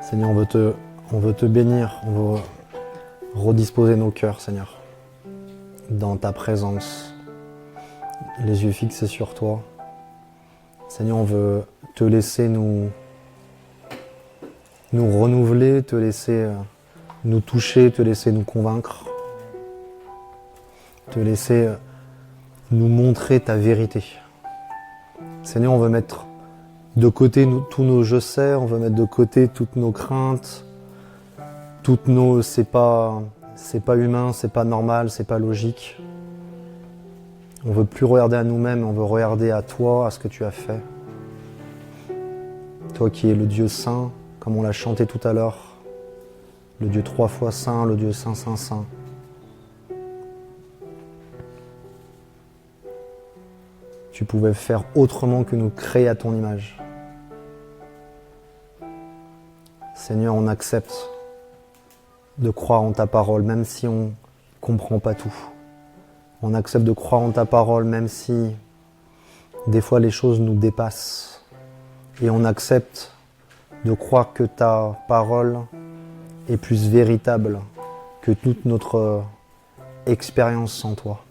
Seigneur, on veut te bénir, on veut redisposer nos cœurs, Seigneur, dans ta présence, les yeux fixés sur toi. Seigneur, on veut te laisser nous renouveler, te laisser nous toucher, te laisser nous convaincre, te laisser nous montrer ta vérité. Seigneur, on veut mettre de côté tous nos je sais, on veut mettre de côté toutes nos craintes, toutes nos c'est pas humain, c'est pas normal, c'est pas logique. On veut plus regarder à nous-mêmes, on veut regarder à toi, à ce que tu as fait. Toi qui es le Dieu saint, comme on l'a chanté tout à l'heure, le Dieu 3 fois saint, le Dieu saint, saint, saint. Tu pouvais faire autrement que nous créer à ton image. Seigneur, on accepte de croire en ta parole, même si on ne comprend pas tout. On accepte de croire en ta parole, même si des fois les choses nous dépassent. Et on accepte de croire que ta parole est plus véritable que toute notre expérience sans toi.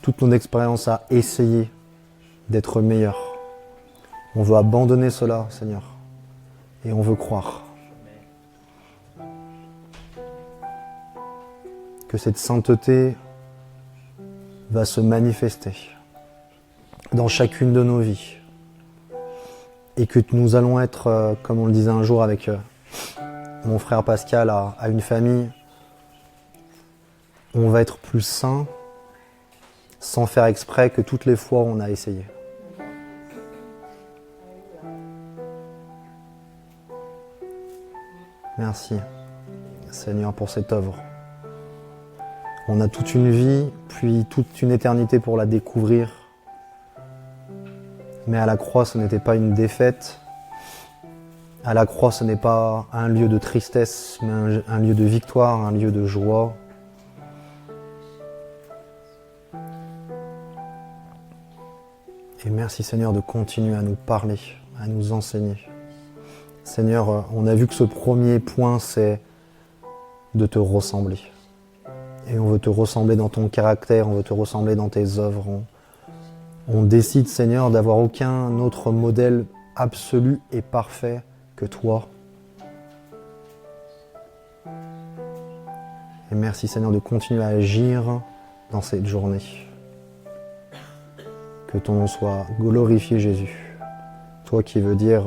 Toute notre expérience à essayer d'être meilleur. On veut abandonner cela, Seigneur. Et on veut croire que cette sainteté va se manifester dans chacune de nos vies. Et que nous allons être, comme on le disait un jour avec mon frère Pascal, à une famille, on va être plus saints sans faire exprès que toutes les fois on a essayé. Merci, Seigneur, pour cette œuvre. On a toute une vie, puis toute une éternité pour la découvrir. Mais à la croix, ce n'était pas une défaite. À la croix, ce n'est pas un lieu de tristesse, mais un lieu de victoire, un lieu de joie. Et merci, Seigneur, de continuer à nous parler, à nous enseigner. Seigneur, on a vu que ce premier point, c'est de te ressembler. Et on veut te ressembler dans ton caractère, on veut te ressembler dans tes œuvres. On décide, Seigneur, d'avoir aucun autre modèle absolu et parfait que toi. Et merci, Seigneur, de continuer à agir dans cette journée. Que ton nom soit glorifié, Jésus. Toi qui veux dire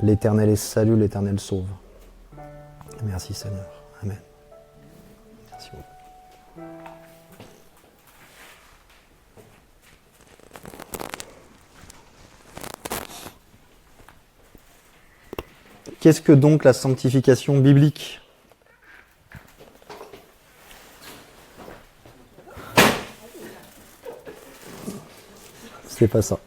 l'Éternel est salut, l'Éternel sauve. Merci, Seigneur. Amen. Merci beaucoup. Qu'est-ce que donc la sanctification biblique ? C'est pas ça.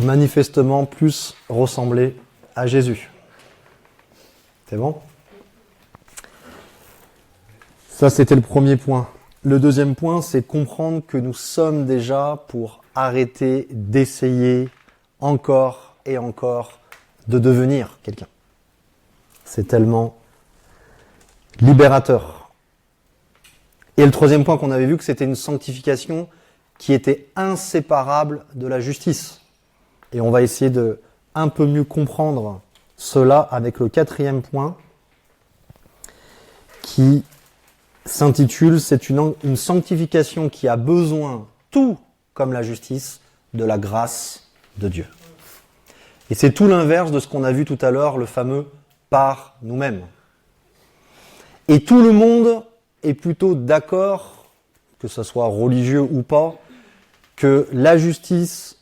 Manifestement plus ressembler à Jésus. C'est bon ? Ça, c'était le premier point. Le deuxième point, c'est comprendre que nous sommes déjà pour arrêter d'essayer encore et encore de devenir quelqu'un. C'est tellement libérateur. Et le troisième point qu'on avait vu, que c'était une sanctification qui était inséparable de la justice. Et on va essayer de un peu mieux comprendre cela avec le quatrième point qui s'intitule « C'est une sanctification qui a besoin, tout comme la justice, de la grâce de Dieu ». Et c'est tout l'inverse de ce qu'on a vu tout à l'heure, le fameux « par nous-mêmes ». Et tout le monde est plutôt d'accord, que ce soit religieux ou pas, que la justice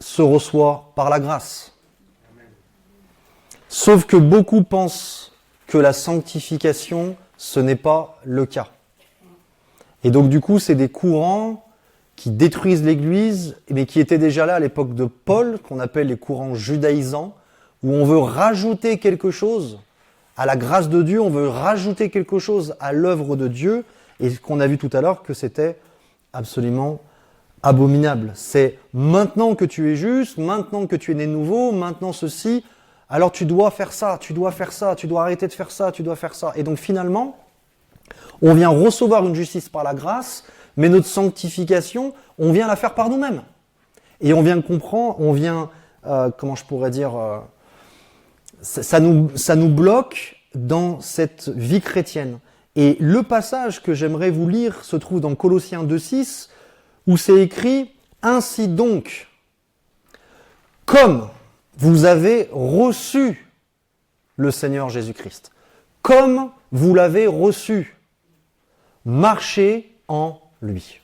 se reçoit par la grâce. Sauf que beaucoup pensent que la sanctification, ce n'est pas le cas. Et donc du coup, c'est des courants qui détruisent l'Église, mais qui étaient déjà là à l'époque de Paul, qu'on appelle les courants judaïsants, où on veut rajouter quelque chose à la grâce de Dieu, on veut rajouter quelque chose à l'œuvre de Dieu, et qu'on a vu tout à l'heure que c'était absolument abominable. C'est maintenant que tu es juste, maintenant que tu es né de nouveau, maintenant ceci, alors tu dois faire ça, tu dois faire ça, tu dois arrêter de faire ça, tu dois faire ça. Et donc finalement, on vient recevoir une justice par la grâce, mais notre sanctification, on vient la faire par nous-mêmes. Et on vient comprendre, on vient, comment je pourrais dire, ça nous bloque dans cette vie chrétienne. Et le passage que j'aimerais vous lire se trouve dans Colossiens 2,6, où c'est écrit « Ainsi donc, comme vous avez reçu le Seigneur Jésus-Christ, comme vous l'avez reçu, marchez en lui. »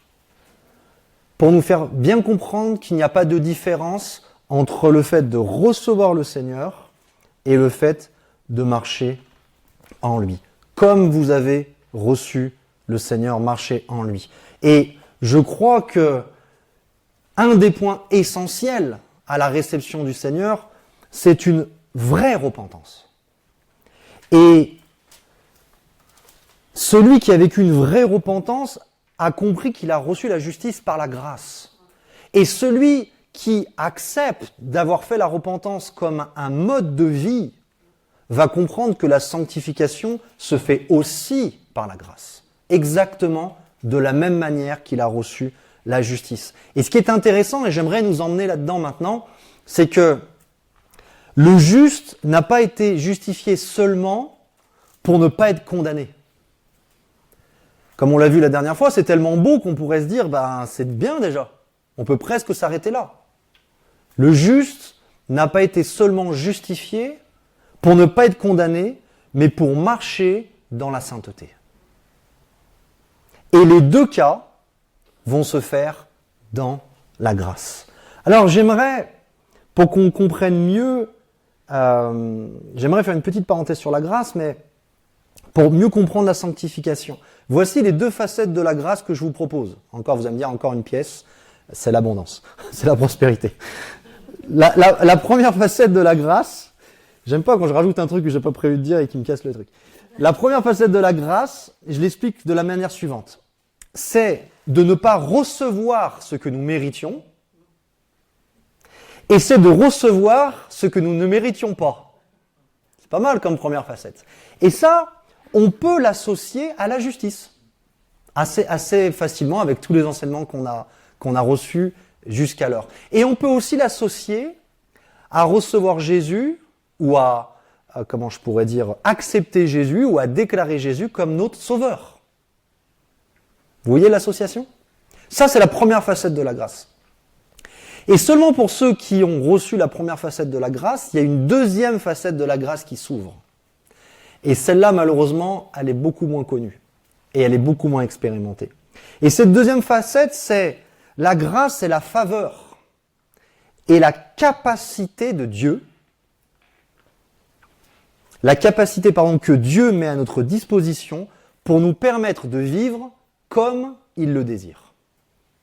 Pour nous faire bien comprendre qu'il n'y a pas de différence entre le fait de recevoir le Seigneur et le fait de marcher en lui. Comme vous avez reçu le Seigneur, marchez en lui. Et je crois que un des points essentiels à la réception du Seigneur, c'est une vraie repentance. Et celui qui a vécu une vraie repentance a compris qu'il a reçu la justice par la grâce. Et celui qui accepte d'avoir fait la repentance comme un mode de vie va comprendre que la sanctification se fait aussi par la grâce. Exactement de la même manière qu'il a reçu la justice. Et ce qui est intéressant, et j'aimerais nous emmener là-dedans maintenant, c'est que le juste n'a pas été justifié seulement pour ne pas être condamné. Comme on l'a vu la dernière fois, c'est tellement beau qu'on pourrait se dire, c'est bien déjà. On peut presque s'arrêter là. Le juste n'a pas été seulement justifié pour ne pas être condamné, mais pour marcher dans la sainteté. Et les deux cas vont se faire dans la grâce. Alors j'aimerais, pour qu'on comprenne mieux, j'aimerais faire une petite parenthèse sur la grâce, mais pour mieux comprendre la sanctification. Voici les deux facettes de la grâce que je vous propose. Encore, vous allez me dire, encore une pièce, c'est l'abondance, c'est la prospérité. La première facette de la grâce, j'aime pas quand je rajoute un truc que j'ai pas prévu de dire et qui me casse le truc. La première facette de la grâce, je l'explique de la manière suivante. C'est de ne pas recevoir ce que nous méritions, et c'est de recevoir ce que nous ne méritions pas. C'est pas mal comme première facette. Et ça, on peut l'associer à la justice, assez facilement avec tous les enseignements qu'on a reçus jusqu'alors. Et on peut aussi l'associer à recevoir Jésus, ou à, comment je pourrais dire, accepter Jésus, ou à déclarer Jésus comme notre sauveur. Vous voyez l'association ? Ça, c'est la première facette de la grâce. Et seulement pour ceux qui ont reçu la première facette de la grâce, il y a une deuxième facette de la grâce qui s'ouvre. Et celle-là, malheureusement, elle est beaucoup moins connue. Et elle est beaucoup moins expérimentée. Et cette deuxième facette, c'est la grâce et la faveur. Et la capacité de Dieu. La capacité, que Dieu met à notre disposition pour nous permettre de vivre comme il le désire.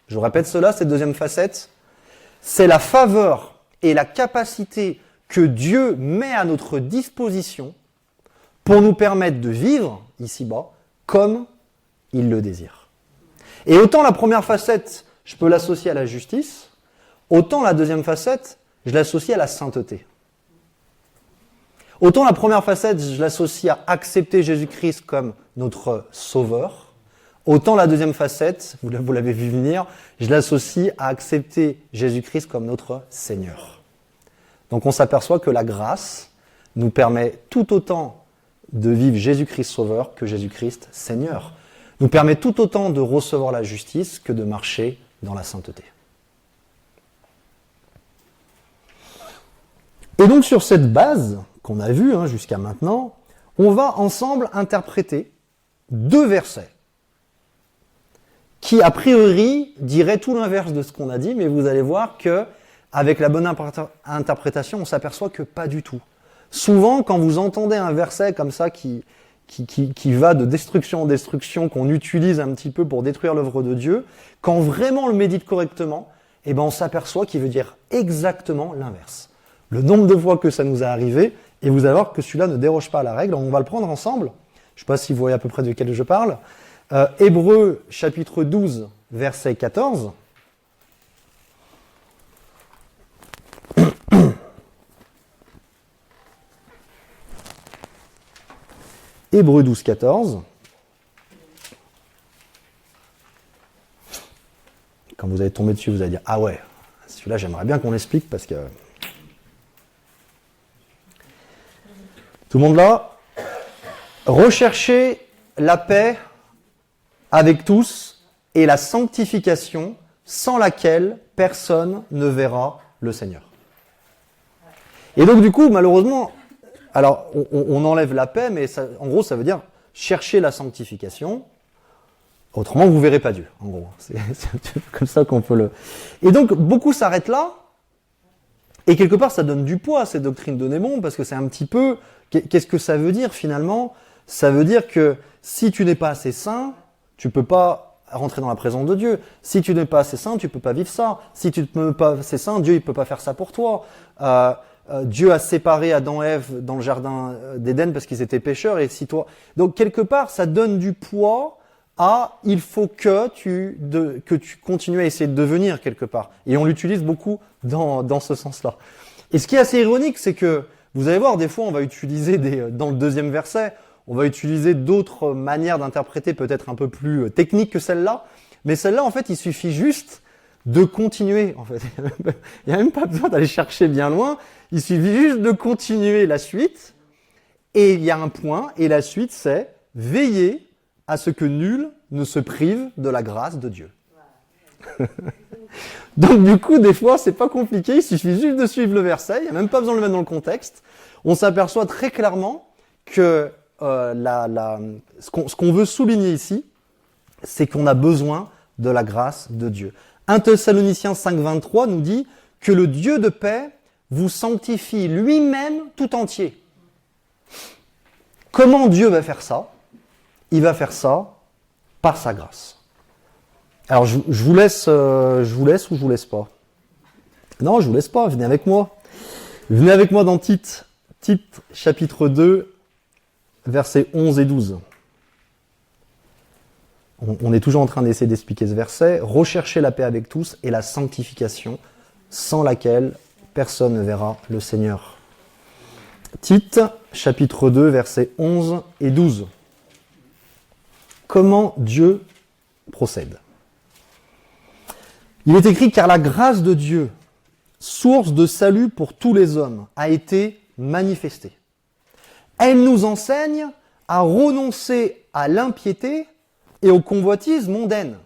Je répète cela, cette deuxième facette. C'est la faveur et la capacité que Dieu met à notre disposition pour nous permettre de vivre, ici-bas, comme il le désire. Et autant la première facette, je peux l'associer à la justice, autant la deuxième facette, je l'associe à la sainteté. Autant la première facette, je l'associe à accepter Jésus-Christ comme notre sauveur, autant la deuxième facette, vous l'avez vu venir, je l'associe à accepter Jésus-Christ comme notre Seigneur. Donc on s'aperçoit que la grâce nous permet tout autant de vivre Jésus-Christ Sauveur que Jésus-Christ Seigneur. Nous permet tout autant de recevoir la justice que de marcher dans la sainteté. Et donc sur cette base qu'on a vue jusqu'à maintenant, on va ensemble interpréter deux versets qui, a priori, diraient tout l'inverse de ce qu'on a dit, mais vous allez voir que, avec la bonne interprétation, on s'aperçoit que pas du tout. Souvent, quand vous entendez un verset comme ça qui va de destruction en destruction, qu'on utilise un petit peu pour détruire l'œuvre de Dieu, quand vraiment on le médite correctement, on s'aperçoit qu'il veut dire exactement l'inverse. Le nombre de fois que ça nous est arrivé, et vous allez voir que celui-là ne déroge pas à la règle, on va le prendre ensemble. Je ne sais pas si vous voyez à peu près de quel je parle. Hébreux chapitre 12, verset 14. Hébreux 12, 14. Quand vous allez tomber dessus, vous allez dire « Ah ouais, celui-là, j'aimerais bien qu'on explique parce que... » Tout le monde là? Recherchez la paix avec tous et la sanctification sans laquelle personne ne verra le Seigneur. Et donc du coup, malheureusement, alors on enlève la paix, mais ça, en gros, ça veut dire chercher la sanctification. Autrement, vous ne verrez pas Dieu, en gros. C'est comme ça qu'on peut le... Et donc, beaucoup s'arrêtent là, et quelque part, ça donne du poids à ces doctrines de Némon, parce que c'est un petit peu... Qu'est-ce que ça veut dire, finalement? Ça veut dire que si tu n'es pas assez saint, tu ne peux pas rentrer dans la présence de Dieu. Si tu n'es pas assez saint, tu ne peux pas vivre ça. Si tu n'es pas assez saint, Dieu ne peut pas faire ça pour toi. Dieu a séparé Adam et Ève dans le jardin d'Éden parce qu'ils étaient pécheurs, et si toi... Donc, quelque part, ça donne du poids à il faut que tu continues à essayer de devenir quelque part. Et on l'utilise beaucoup dans ce sens-là. Et ce qui est assez ironique, c'est que, vous allez voir, des fois, on va utiliser dans le deuxième verset, on va utiliser d'autres manières d'interpréter peut-être un peu plus techniques que celle-là. Mais celle-là, en fait, il suffit juste de continuer. En fait, il n'y a même pas besoin d'aller chercher bien loin. Il suffit juste de continuer la suite. Et il y a un point, et la suite, c'est « Veillez à ce que nul ne se prive de la grâce de Dieu. » Donc du coup, des fois, c'est pas compliqué, il suffit juste de suivre le verset, il n'y a même pas besoin de le mettre dans le contexte. On s'aperçoit très clairement que ce qu'on veut souligner ici, c'est qu'on a besoin de la grâce de Dieu. 1 Thessaloniciens 5,23 nous dit que le Dieu de paix vous sanctifie lui-même tout entier. Comment Dieu va faire ça? Il va faire ça par sa grâce. Alors, je vous laisse ou je vous laisse pas? Non, je vous laisse pas, venez avec moi. Venez avec moi dans Tite chapitre 2, versets 11 et 12. On est toujours en train d'essayer d'expliquer ce verset. Recherchez la paix avec tous et la sanctification, sans laquelle personne ne verra le Seigneur. Tite, chapitre 2, versets 11 et 12. Comment Dieu procède? Il est écrit « Car la grâce de Dieu, source de salut pour tous les hommes, a été manifestée. Elle nous enseigne à renoncer à l'impiété et aux convoitises mondaines. »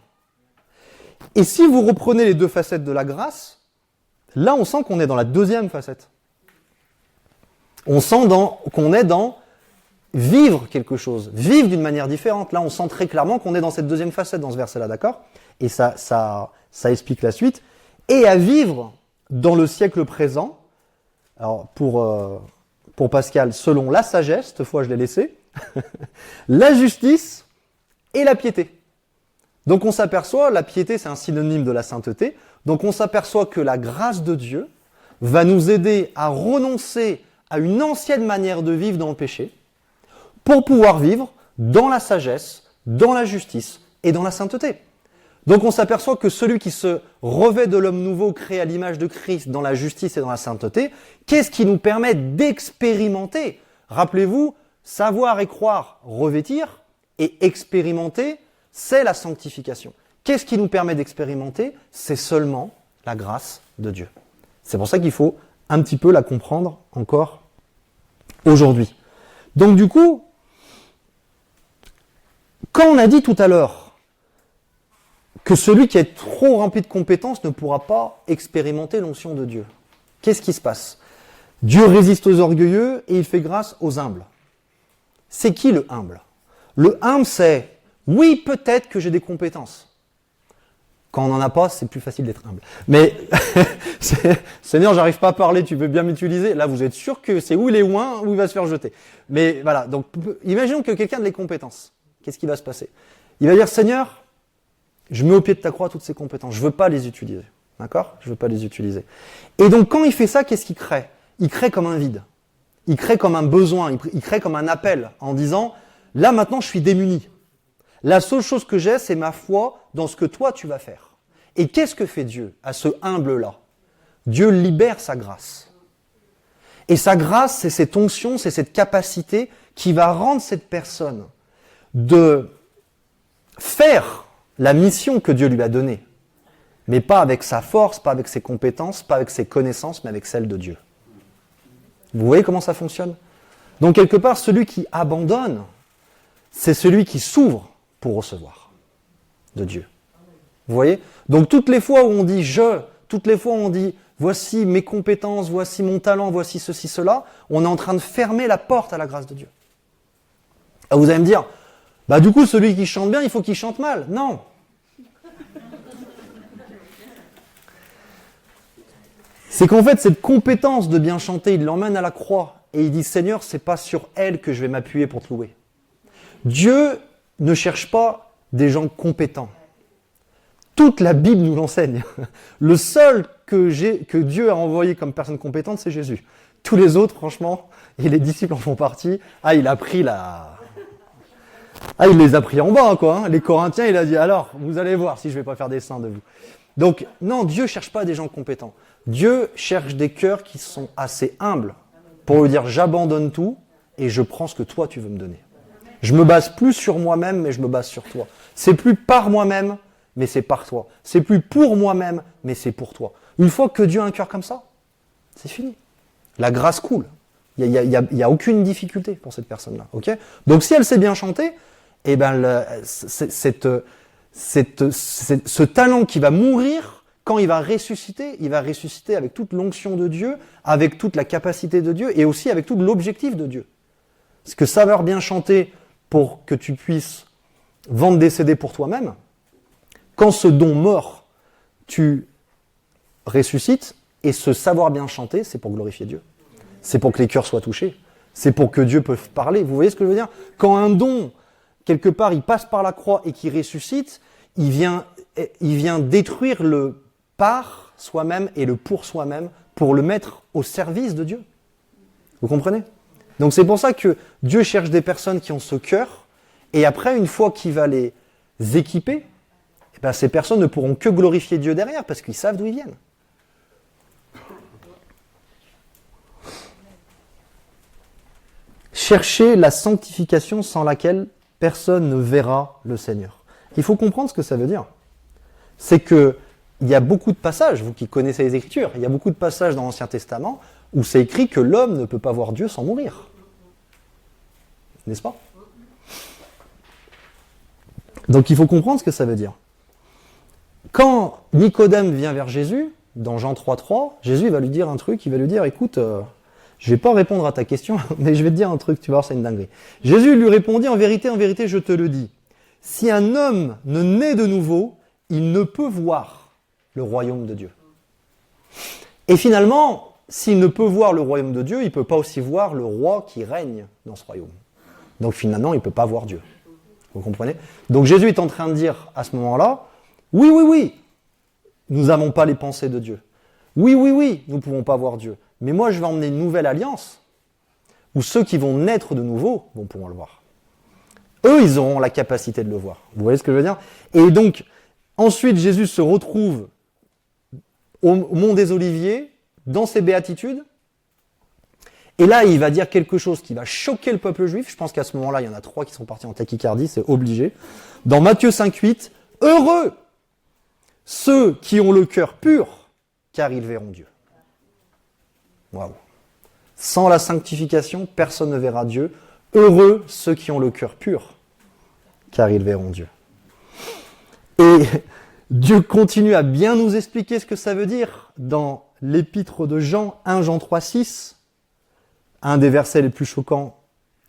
Et si vous reprenez les deux facettes de la grâce, là on sent qu'on est dans la deuxième facette. On sent qu'on est dans vivre quelque chose, vivre d'une manière différente. Là on sent très clairement qu'on est dans cette deuxième facette dans ce verset-là, d'accord? Et ça explique la suite. Et à vivre dans le siècle présent, alors pour Pascal, selon la sagesse, cette fois je l'ai laissé, la justice et la piété. Donc on s'aperçoit, la piété c'est un synonyme de la sainteté, donc on s'aperçoit que la grâce de Dieu va nous aider à renoncer à une ancienne manière de vivre dans le péché, pour pouvoir vivre dans la sagesse, dans la justice et dans la sainteté. Donc on s'aperçoit que celui qui se revêt de l'homme nouveau, créé à l'image de Christ, dans la justice et dans la sainteté, qu'est-ce qui nous permet d'expérimenter? Rappelez-vous, savoir et croire, revêtir, et expérimenter, c'est la sanctification. Qu'est-ce qui nous permet d'expérimenter? C'est seulement la grâce de Dieu. C'est pour ça qu'il faut un petit peu la comprendre encore aujourd'hui. Donc du coup, quand on a dit tout à l'heure que celui qui est trop rempli de compétences ne pourra pas expérimenter l'onction de Dieu, qu'est-ce qui se passe? Dieu résiste aux orgueilleux et il fait grâce aux humbles. C'est qui le humble? Le humble, c'est « oui, peut-être que j'ai des compétences ». Quand on n'en a pas, c'est plus facile d'être humble. Mais « Seigneur, j'arrive pas à parler, tu veux bien m'utiliser ?» Là, vous êtes sûr que c'est où il est loin, où il va se faire jeter. Mais voilà, donc imaginons que quelqu'un a des compétences. Qu'est-ce qui va se passer? Il va dire « Seigneur, je mets au pied de ta croix toutes ces compétences, je veux pas les utiliser. » D'accord? Je veux pas les utiliser. Et donc quand il fait ça, qu'est-ce qu'il crée? Il crée comme un vide. Il crée comme un besoin, il crée comme un appel en disant « Là maintenant, je suis démuni. La seule chose que j'ai, c'est ma foi dans ce que toi tu vas faire. Et qu'est-ce que fait Dieu à ce humble-là? Dieu libère sa grâce. Et sa grâce, c'est cette onction, c'est cette capacité qui va rendre cette personne de faire la mission que Dieu lui a donnée. Mais pas avec sa force, pas avec ses compétences, pas avec ses connaissances, mais avec celles de Dieu. Vous voyez comment ça fonctionne? Donc quelque part, celui qui abandonne, c'est celui qui s'ouvre pour recevoir de Dieu. Vous voyez? Donc toutes les fois où on dit « je », toutes les fois où on dit « voici mes compétences, voici mon talent, voici ceci, cela », on est en train de fermer la porte à la grâce de Dieu. Ah, vous allez me dire « bah du coup, celui qui chante bien, il faut qu'il chante mal ». Non. C'est qu'en fait, cette compétence de bien chanter, il l'emmène à la croix et il dit « Seigneur, c'est pas sur elle que je vais m'appuyer pour te louer ». Dieu ne cherche pas des gens compétents. Toute la Bible nous l'enseigne. Le seul que Dieu a envoyé comme personne compétente, c'est Jésus. Tous les autres, franchement, et les disciples en font partie, il les a pris en bas, quoi. Hein. Les Corinthiens, il a dit, alors, vous allez voir si je vais pas faire des saints de vous. Donc, non, Dieu cherche pas des gens compétents. Dieu cherche des cœurs qui sont assez humbles pour lui dire, j'abandonne tout et je prends ce que toi tu veux me donner. Je me base plus sur moi-même, mais je me base sur toi. C'est plus par moi-même, mais c'est par toi. C'est plus pour moi-même, mais c'est pour toi. Une fois que Dieu a un cœur comme ça, c'est fini. La grâce coule. Il y a aucune difficulté pour cette personne-là. Okay? Donc si elle sait bien chanter, eh ben ce talent qui va mourir, quand il va ressusciter avec toute l'onction de Dieu, avec toute la capacité de Dieu et aussi avec tout l'objectif de Dieu. Parce que savoir bien chanter pour que tu puisses vendre des CD pour toi-même, quand ce don mort, tu ressuscites, et ce savoir bien chanter, c'est pour glorifier Dieu. C'est pour que les cœurs soient touchés. C'est pour que Dieu puisse parler. Vous voyez ce que je veux dire? Quand un don, quelque part, il passe par la croix et qu'il ressuscite, il vient détruire le par soi-même et le pour soi-même pour le mettre au service de Dieu. Vous comprenez? Donc c'est pour ça que Dieu cherche des personnes qui ont ce cœur, et après, une fois qu'il va les équiper, eh ben, ces personnes ne pourront que glorifier Dieu derrière, parce qu'ils savent d'où ils viennent. Cherchez la sanctification sans laquelle personne ne verra le Seigneur. Il faut comprendre ce que ça veut dire. C'est que il y a beaucoup de passages, vous qui connaissez les Écritures, il y a beaucoup de passages dans l'Ancien Testament où c'est écrit que l'homme ne peut pas voir Dieu sans mourir. N'est-ce pas? Donc il faut comprendre ce que ça veut dire. Quand Nicodème vient vers Jésus, dans Jean 3,3, Jésus va lui dire un truc, il va lui dire, écoute, je vais pas répondre à ta question, mais je vais te dire un truc, tu vas voir, c'est une dinguerie. Jésus lui répondit, en vérité, je te le dis, si un homme ne naît de nouveau, il ne peut voir le royaume de Dieu. Et finalement, s'il ne peut voir le royaume de Dieu, il ne peut pas aussi voir le roi qui règne dans ce royaume. Donc finalement, il ne peut pas voir Dieu. Vous comprenez? Donc Jésus est en train de dire à ce moment-là, oui, nous n'avons pas les pensées de Dieu. Oui, nous ne pouvons pas voir Dieu. Mais moi, je vais emmener une nouvelle alliance où ceux qui vont naître de nouveau vont pouvoir le voir. Eux, ils auront la capacité de le voir. Vous voyez ce que je veux dire? Et donc, ensuite, Jésus se retrouve au Mont des Oliviers, dans ses béatitudes. Et là, il va dire quelque chose qui va choquer le peuple juif. Je pense qu'à ce moment-là, il y en a 3 qui sont partis en tachycardie, c'est obligé. Dans Matthieu 5,8, « Heureux ceux qui ont le cœur pur, car ils verront Dieu. » Waouh. Sans la sanctification, personne ne verra Dieu. Heureux ceux qui ont le cœur pur, car ils verront Dieu. Et Dieu continue à bien nous expliquer ce que ça veut dire dans l'épître de Jean, 1 Jean 3,6, un des versets les plus choquants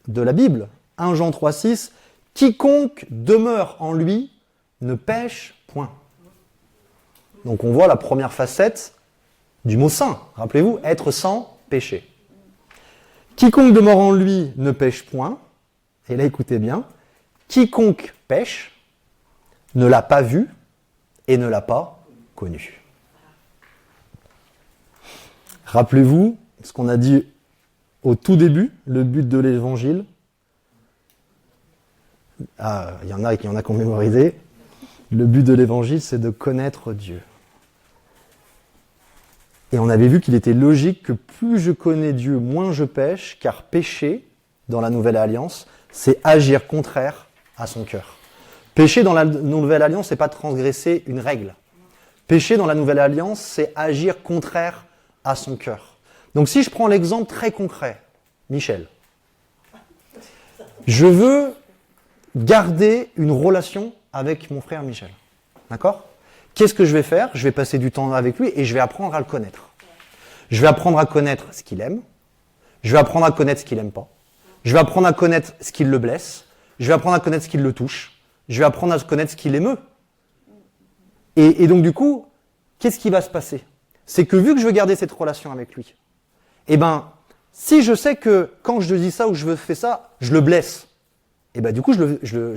de la Bible, 1 Jean 3,6, « Quiconque demeure en lui ne pêche point. » Donc on voit la première facette du mot saint. Rappelez-vous, être sans péché. Quiconque demeure en lui ne pêche point. Et là, écoutez bien. Quiconque pêche ne l'a pas vu et ne l'a pas connu. Rappelez-vous ce qu'on a dit au tout début, le but de l'évangile. Ah, il y en a qui ont mémorisé. Le but de l'évangile, c'est de connaître Dieu. Et on avait vu qu'il était logique que plus je connais Dieu, moins je pêche, car pécher, dans la Nouvelle Alliance, c'est agir contraire à son cœur. Pécher dans la Nouvelle Alliance, c'est pas transgresser une règle. Pécher dans la Nouvelle Alliance, c'est agir contraire à son cœur. Donc si je prends l'exemple très concret, Michel, je veux garder une relation avec mon frère Michel. D'accord ? Qu'est-ce que je vais faire ? Je vais passer du temps avec lui et je vais apprendre à le connaître. Je vais apprendre à connaître ce qu'il aime. Je vais apprendre à connaître ce qu'il n'aime pas. Je vais apprendre à connaître ce qui le blesse. Je vais apprendre à connaître ce qui le touche. Je vais apprendre à connaître ce qui l'émeut. Et donc du coup, qu'est-ce qui va se passer ? C'est que vu que je veux garder cette relation avec lui, eh ben, si je sais que quand je dis ça ou je fais ça, je le blesse, eh ben du coup, je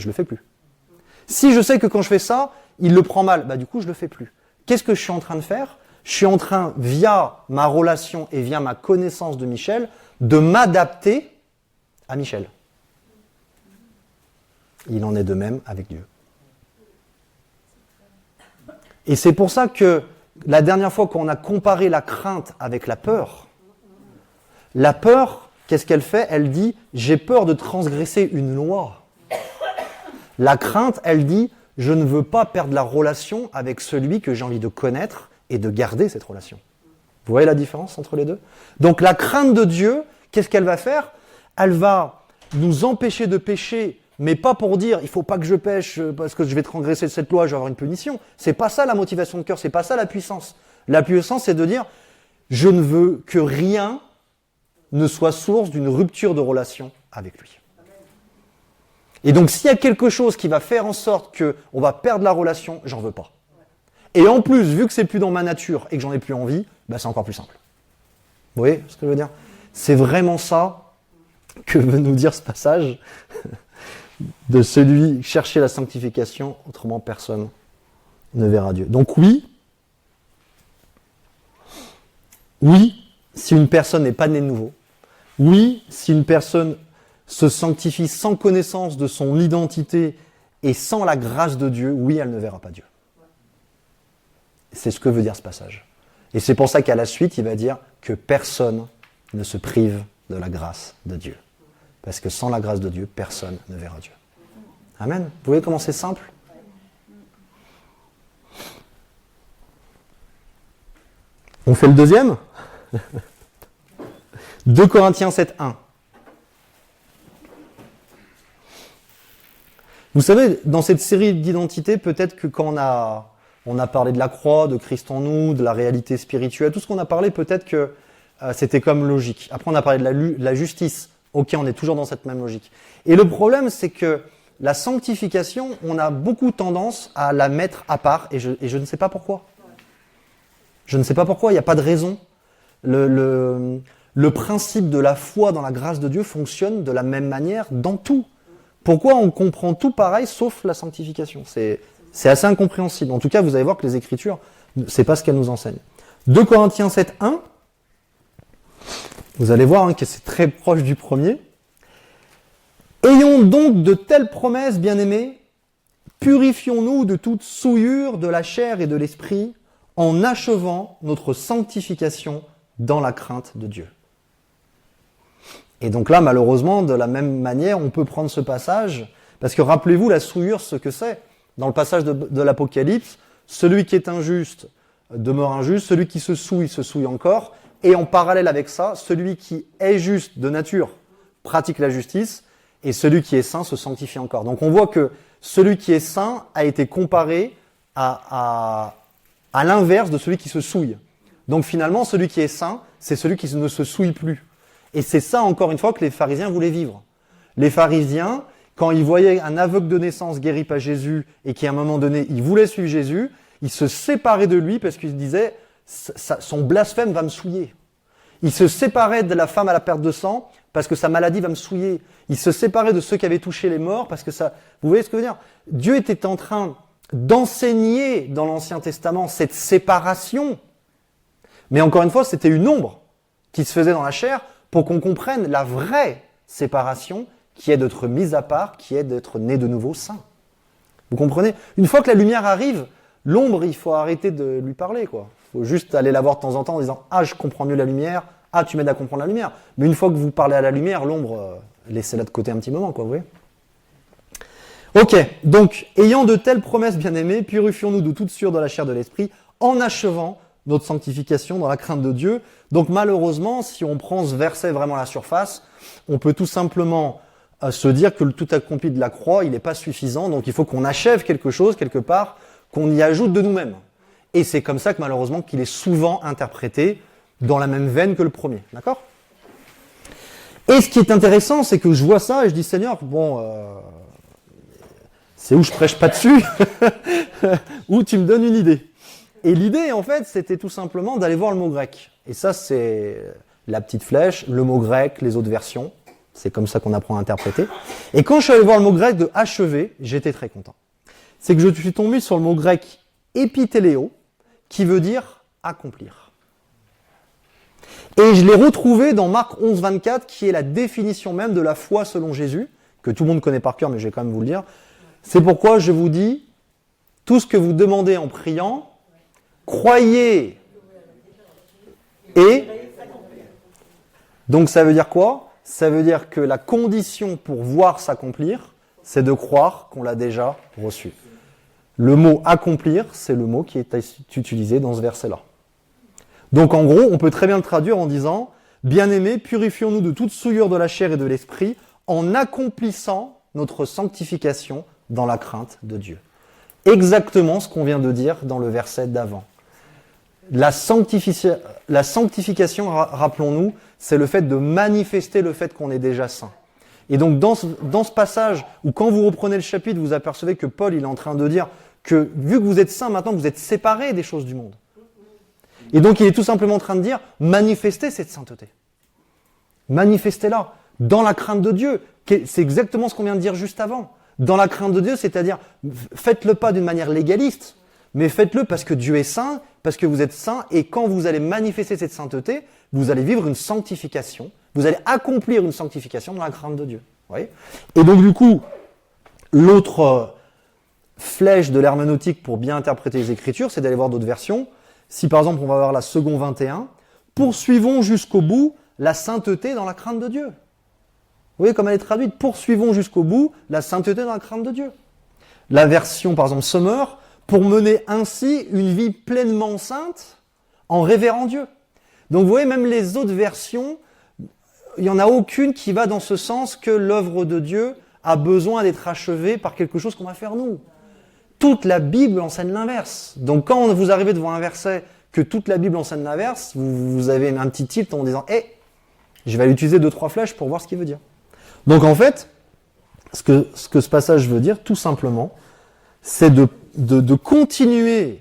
le fais plus. Si je sais que quand je fais ça, il le prend mal, bah du coup, je le fais plus. Qu'est-ce que je suis en train de faire ? Je suis en train, via ma relation et via ma connaissance de Michel, de m'adapter à Michel. Il en est de même avec Dieu. Et c'est pour ça que la dernière fois qu'on a comparé la crainte avec la peur, qu'est-ce qu'elle fait ? Elle dit « j'ai peur de transgresser une loi ». La crainte, elle dit « je ne veux pas perdre la relation avec celui que j'ai envie de connaître et de garder cette relation ». Vous voyez la différence entre les deux ? Donc la crainte de Dieu, qu'est-ce qu'elle va faire ? Elle va nous empêcher de pécher, mais pas pour dire « il ne faut pas que je pêche parce que je vais transgresser cette loi, je vais avoir une punition ». C'est pas ça la motivation de cœur, c'est pas ça la puissance. La puissance, c'est de dire « je ne veux que rien ne soit source d'une rupture de relation avec lui ». Et donc, s'il y a quelque chose qui va faire en sorte qu'on va perdre la relation, j'en veux pas. Et en plus, vu que c'est plus dans ma nature et que j'en ai plus envie, bah c'est encore plus simple. Vous voyez ce que je veux dire ? C'est vraiment ça que veut nous dire ce passage de celui chercher la sanctification, autrement personne ne verra Dieu. Donc oui, si une personne n'est pas née de nouveau, oui, si une personne se sanctifie sans connaissance de son identité et sans la grâce de Dieu, oui, elle ne verra pas Dieu. C'est ce que veut dire ce passage. Et c'est pour ça qu'à la suite, il va dire que personne ne se prive de la grâce de Dieu. Parce que sans la grâce de Dieu, personne ne verra Dieu. Amen. Vous voyez comment c'est simple ? On fait le deuxième ? 2 Corinthiens 7:1. Vous savez, dans cette série d'identités, peut-être que quand on a parlé de la croix, de Christ en nous, de la réalité spirituelle, tout ce qu'on a parlé, peut-être que c'était comme logique. Après, on a parlé de la justice. Ok, on est toujours dans cette même logique. Et le problème, c'est que la sanctification, on a beaucoup tendance à la mettre à part, et je ne sais pas pourquoi. Je ne sais pas pourquoi, il n'y a pas de raison. Le principe de la foi dans la grâce de Dieu fonctionne de la même manière dans tout. Pourquoi on comprend tout pareil sauf la sanctification ? C'est assez incompréhensible. En tout cas, vous allez voir que les Écritures, c'est pas ce qu'elles nous enseignent. 2 Corinthiens 7:1, vous allez voir que c'est très proche du premier. Ayons donc de telles promesses, bien-aimés, purifions-nous de toute souillure de la chair et de l'esprit, en achevant notre sanctification dans la crainte de Dieu. Et donc là, malheureusement, de la même manière, on peut prendre ce passage, parce que rappelez-vous la souillure, ce que c'est. Dans le passage de l'Apocalypse, celui qui est injuste demeure injuste, celui qui se souille encore, et en parallèle avec ça, celui qui est juste de nature pratique la justice, et celui qui est saint se sanctifie encore. Donc on voit que celui qui est saint a été comparé à l'inverse de celui qui se souille. Donc finalement, celui qui est saint, c'est celui qui ne se souille plus. Et c'est ça, encore une fois, que les pharisiens voulaient vivre. Les pharisiens, quand ils voyaient un aveugle de naissance guéri par Jésus et qu'à un moment donné, ils voulaient suivre Jésus, ils se séparaient de lui parce qu'ils se disaient « son blasphème va me souiller ». Ils se séparaient de la femme à la perte de sang parce que sa maladie va me souiller. Ils se séparaient de ceux qui avaient touché les morts parce que ça... Vous voyez ce que je veux dire ? Dieu était en train d'enseigner dans l'Ancien Testament cette séparation. Mais encore une fois, c'était une ombre qui se faisait dans la chair pour qu'on comprenne la vraie séparation qui est d'être mis à part, qui est d'être né de nouveau saint. Vous comprenez? Une fois que la lumière arrive, l'ombre, il faut arrêter de lui parler, quoi. Il faut juste aller la voir de temps en temps en disant « Ah, je comprends mieux la lumière. Ah, tu m'aides à comprendre la lumière. » Mais une fois que vous parlez à la lumière, l'ombre, laissez-la de côté un petit moment, quoi, vous voyez? Ok, donc, ayant de telles promesses, bien-aimés, purifions-nous de toute sueur de la chair de l'esprit, en achevant notre sanctification dans la crainte de Dieu. Donc malheureusement, si on prend ce verset vraiment à la surface, on peut tout simplement se dire que le tout accompli de la croix, il n'est pas suffisant, donc il faut qu'on achève quelque chose, quelque part, qu'on y ajoute de nous-mêmes. Et c'est comme ça que malheureusement qu'il est souvent interprété dans la même veine que le premier, d'accord? Et ce qui est intéressant, c'est que je vois ça et je dis Seigneur, bon, c'est où je prêche pas dessus, ou tu me donnes une idée. Et l'idée, en fait, c'était tout simplement d'aller voir le mot grec. Et ça, c'est la petite flèche, le mot grec, les autres versions. C'est comme ça qu'on apprend à interpréter. Et quand je suis allé voir le mot grec de achever, j'étais très content. C'est que je suis tombé sur le mot grec épithéléo, qui veut dire accomplir. Et je l'ai retrouvé dans Marc 11, 24, qui est la définition même de la foi selon Jésus, que tout le monde connaît par cœur, mais je vais quand même vous le dire. C'est pourquoi je vous dis, tout ce que vous demandez en priant, croyez et... Donc ça veut dire quoi? Ça veut dire que la condition pour voir s'accomplir, c'est de croire qu'on l'a déjà reçu. Le mot accomplir, c'est le mot qui est utilisé dans ce verset-là. Donc en gros, on peut très bien le traduire en disant « Bien-aimés, purifions-nous de toute souillure de la chair et de l'esprit en accomplissant notre sanctification dans la crainte de Dieu. » Exactement ce qu'on vient de dire dans le verset d'avant. La sanctification, rappelons-nous, c'est le fait de manifester le fait qu'on est déjà saint. Et donc dans ce passage, où quand vous reprenez le chapitre, vous apercevez que Paul il est en train de dire que vu que vous êtes saints, maintenant vous êtes séparés des choses du monde. Et donc il est tout simplement en train de dire, manifestez cette sainteté. Manifestez-la dans la crainte de Dieu. C'est exactement ce qu'on vient de dire juste avant. Dans la crainte de Dieu, c'est-à-dire, faites-le pas d'une manière légaliste, mais faites-le parce que Dieu est saint, parce que vous êtes saint, et quand vous allez manifester cette sainteté, vous allez vivre une sanctification, vous allez accomplir une sanctification dans la crainte de Dieu. Vous voyez ? Et donc du coup, l'autre flèche de l'herméneutique pour bien interpréter les Écritures, c'est d'aller voir d'autres versions. Si par exemple on va voir la seconde 21, poursuivons jusqu'au bout la sainteté dans la crainte de Dieu. Vous voyez comme elle est traduite, poursuivons jusqu'au bout la sainteté dans la crainte de Dieu. La version par exemple Summer, pour mener ainsi une vie pleinement sainte en révérant Dieu. Donc vous voyez même les autres versions, il n'y en a aucune qui va dans ce sens que l'œuvre de Dieu a besoin d'être achevée par quelque chose qu'on va faire nous. Toute la Bible enseigne l'inverse. Donc quand vous arrivez devant un verset que toute la Bible enseigne l'inverse, vous avez un petit tilt en disant « Eh, je vais utiliser 2-3 flèches pour voir ce qu'il veut dire. » Donc en fait, ce que ce passage veut dire, tout simplement, c'est de continuer.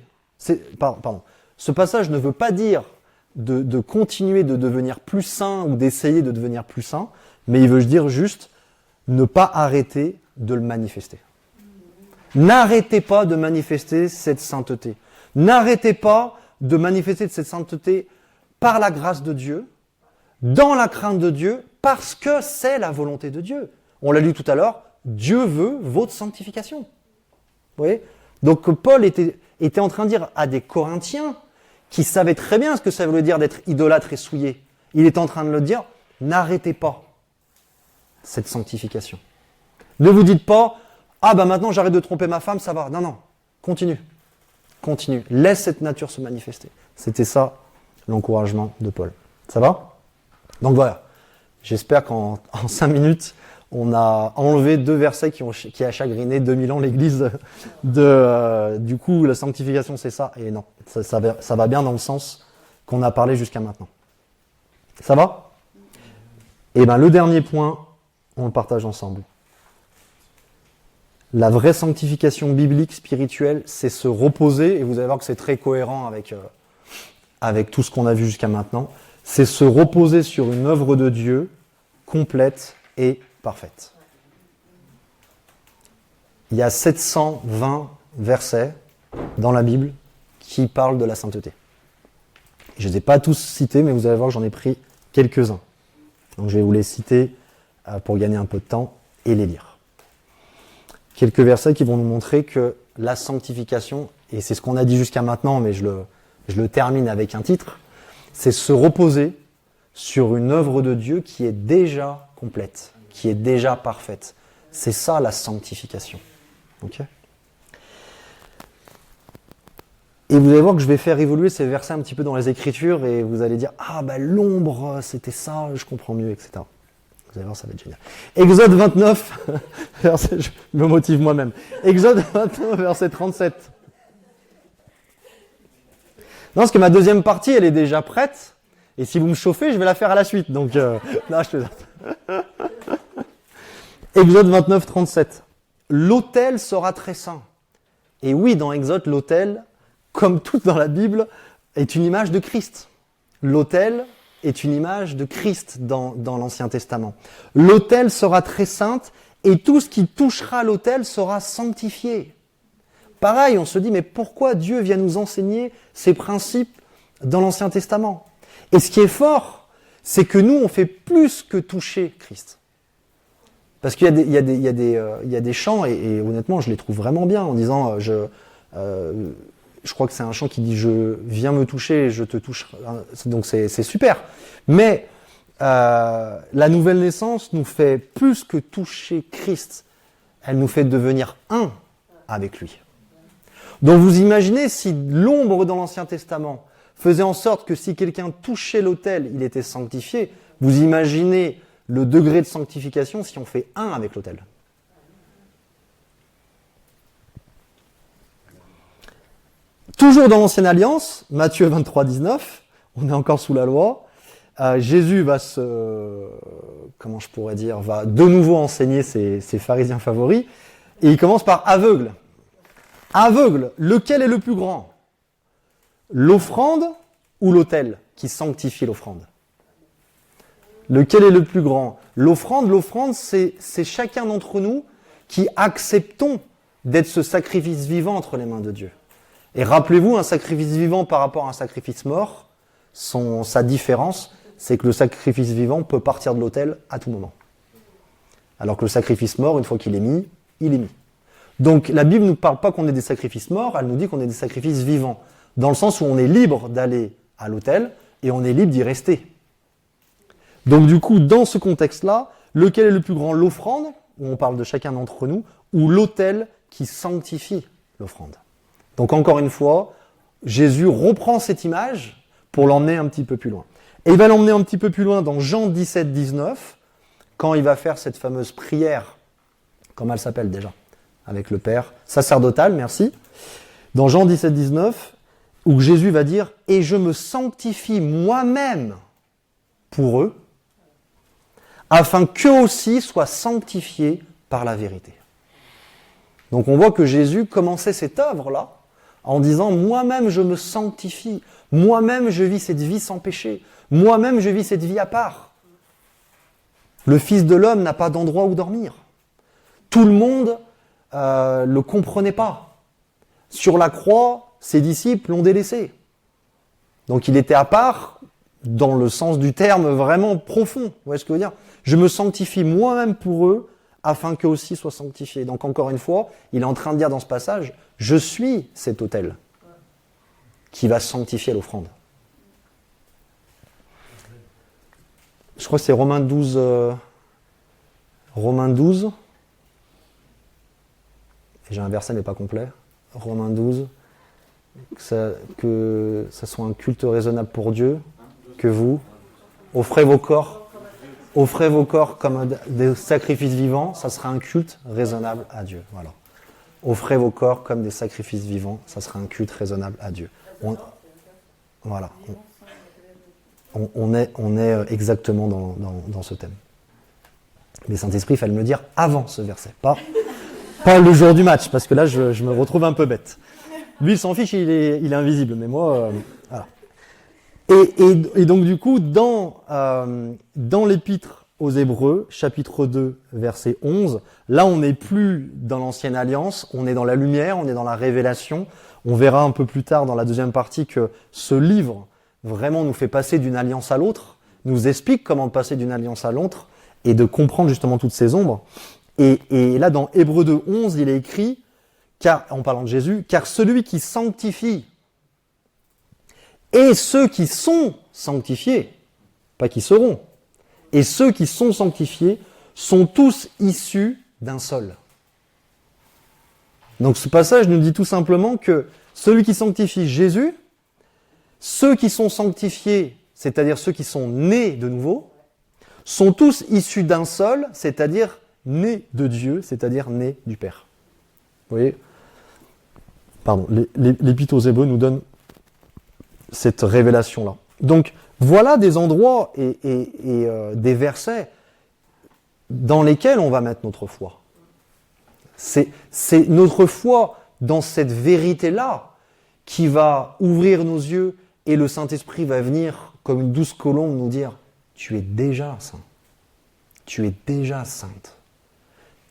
Pardon. Ce passage ne veut pas dire de continuer de devenir plus saint ou d'essayer de devenir plus saint, mais il veut dire juste ne pas arrêter de le manifester. N'arrêtez pas de manifester cette sainteté. N'arrêtez pas de manifester cette sainteté par la grâce de Dieu, dans la crainte de Dieu, parce que c'est la volonté de Dieu. On l'a lu tout à l'heure, Dieu veut votre sanctification. Vous voyez ? Donc Paul était en train de dire à des Corinthiens qui savaient très bien ce que ça voulait dire d'être idolâtre et souillé. Il est en train de le dire, n'arrêtez pas cette sanctification. Ne vous dites pas, ah ben maintenant j'arrête de tromper ma femme, ça va. Non, continue. Continue. Laisse cette nature se manifester. C'était ça l'encouragement de Paul. Ça va ? Donc voilà. J'espère qu'en 5 minutes, on a enlevé 2 versets qui a chagriné 2000 ans l'Église. Du coup, la sanctification, c'est ça. Et non, ça va bien dans le sens qu'on a parlé jusqu'à maintenant. Ça va ? Et bien, le dernier point, on le partage ensemble. La vraie sanctification biblique, spirituelle, c'est se reposer, et vous allez voir que c'est très cohérent avec tout ce qu'on a vu jusqu'à maintenant, c'est se reposer sur une œuvre de Dieu complète et parfaite. Il y a 720 versets dans la Bible qui parlent de la sainteté. Je ne les ai pas tous cités, mais vous allez voir que j'en ai pris quelques-uns. Donc je vais vous les citer pour gagner un peu de temps. et les lire. Quelques versets qui vont nous montrer que la sanctification, et c'est ce qu'on a dit jusqu'à maintenant, mais je le termine avec un titre, c'est se reposer sur une œuvre de Dieu qui est déjà complète, qui est déjà parfaite. C'est ça la sanctification. Okay ? Et vous allez voir que je vais faire évoluer ces versets un petit peu dans les Écritures et vous allez dire « Ah, bah l'ombre, c'était ça, je comprends mieux, etc. » Vous allez voir, ça va être génial. Exode 29, verset, je me motive moi-même. Exode 29, verset 37. Non, parce que ma deuxième partie, elle est déjà prête. Et si vous me chauffez, je vais la faire à la suite. Donc, non, je plaisante. Exode 29, 37. L'autel sera très saint. Et oui, dans Exode, l'autel, comme tout dans la Bible, est une image de Christ. L'autel est une image de Christ dans l'Ancien Testament. L'autel sera très sainte et tout ce qui touchera l'autel sera sanctifié. Pareil, on se dit, mais pourquoi Dieu vient nous enseigner ces principes dans l'Ancien Testament ? Et ce qui est fort, c'est que nous, on fait plus que toucher Christ. Parce qu'il y a des chants, et honnêtement, je les trouve vraiment bien, en disant, je crois que c'est un chant qui dit « Je viens me toucher et je te touche ». Donc c'est super. Mais la nouvelle naissance nous fait plus que toucher Christ. Elle nous fait devenir un avec lui. Donc vous imaginez si l'ombre dans l'Ancien Testament faisait en sorte que si quelqu'un touchait l'autel, il était sanctifié. Vous imaginez le degré de sanctification si on fait un avec l'autel. Toujours dans l'Ancienne Alliance, Matthieu 23, 19, on est encore sous la loi, Jésus va va de nouveau enseigner ses pharisiens favoris, et il commence par aveugle. Aveugle, lequel est le plus grand ? L'offrande ou l'autel qui sanctifie l'offrande ? Lequel est le plus grand ? L'offrande, c'est chacun d'entre nous qui acceptons d'être ce sacrifice vivant entre les mains de Dieu. Et rappelez-vous, un sacrifice vivant par rapport à un sacrifice mort, sa différence, c'est que le sacrifice vivant peut partir de l'autel à tout moment. Alors que le sacrifice mort, une fois qu'il est mis, il est mis. Donc la Bible ne nous parle pas qu'on est des sacrifices morts, elle nous dit qu'on est des sacrifices vivants, dans le sens où on est libre d'aller à l'autel et on est libre d'y rester. Donc du coup, dans ce contexte-là, lequel est le plus grand ? L'offrande, où on parle de chacun d'entre nous, ou l'autel qui sanctifie l'offrande. Donc encore une fois, Jésus reprend cette image pour l'emmener un petit peu plus loin. Et il va l'emmener un petit peu plus loin dans Jean 17, 19, quand il va faire cette fameuse prière, comment elle s'appelle déjà, avec le Père, sacerdotale, merci. Dans Jean 17, 19, où Jésus va dire « Et je me sanctifie moi-même pour eux, afin qu'eux aussi soient sanctifiés par la vérité. » Donc on voit que Jésus commençait cette œuvre-là en disant « Moi-même je me sanctifie, moi-même je vis cette vie sans péché, moi-même je vis cette vie à part. Le Fils de l'homme n'a pas d'endroit où dormir. Tout le monde le comprenait pas. Sur la croix, ses disciples l'ont délaissé. Donc il était à part, dans le sens du terme vraiment profond. Vous voyez ce que je veux dire ? Je me sanctifie moi-même pour eux, afin qu'eux aussi soient sanctifiés. Donc encore une fois, il est en train de dire dans ce passage, je suis cet autel qui va sanctifier l'offrande. Je crois que c'est Romains 12. Romains 12. Et j'ai un verset mais pas complet. Romains 12. Que ça soit un culte raisonnable pour Dieu, que vous offrez vos corps comme des sacrifices vivants, ça sera un culte raisonnable à Dieu. Voilà. Offrez vos corps comme des sacrifices vivants, ça sera un culte raisonnable à Dieu. Voilà. On est exactement dans ce thème. Mais Saint-Esprit, il fallait me le dire avant ce verset, pas le jour du match, parce que là, je me retrouve un peu bête. Lui, il s'en fiche, il est invisible, mais moi, voilà. Et donc, du coup, dans l'Épître aux Hébreux, chapitre 2, verset 11, là, on n'est plus dans l'Ancienne Alliance, on est dans la lumière, on est dans la révélation. On verra un peu plus tard dans la deuxième partie que ce livre vraiment nous fait passer d'une alliance à l'autre, nous explique comment passer d'une alliance à l'autre et de comprendre justement toutes ces ombres. Et là, dans Hébreux 2:11, il est écrit, en parlant de Jésus, car celui qui sanctifie et ceux qui sont sanctifiés, pas qui seront, et ceux qui sont sanctifiés sont tous issus d'un seul. Donc ce passage nous dit tout simplement que celui qui sanctifie Jésus, ceux qui sont sanctifiés, c'est-à-dire ceux qui sont nés de nouveau, sont tous issus d'un seul, c'est-à-dire nés de Dieu, c'est-à-dire nés du Père. Vous voyez ? Pardon, l'Épître aux Hébreux nous donne cette révélation-là. Donc, voilà des endroits et des versets dans lesquels on va mettre notre foi. C'est notre foi dans cette vérité-là qui va ouvrir nos yeux et le Saint-Esprit va venir comme une douce colombe nous dire « Tu es déjà saint. Tu es déjà sainte.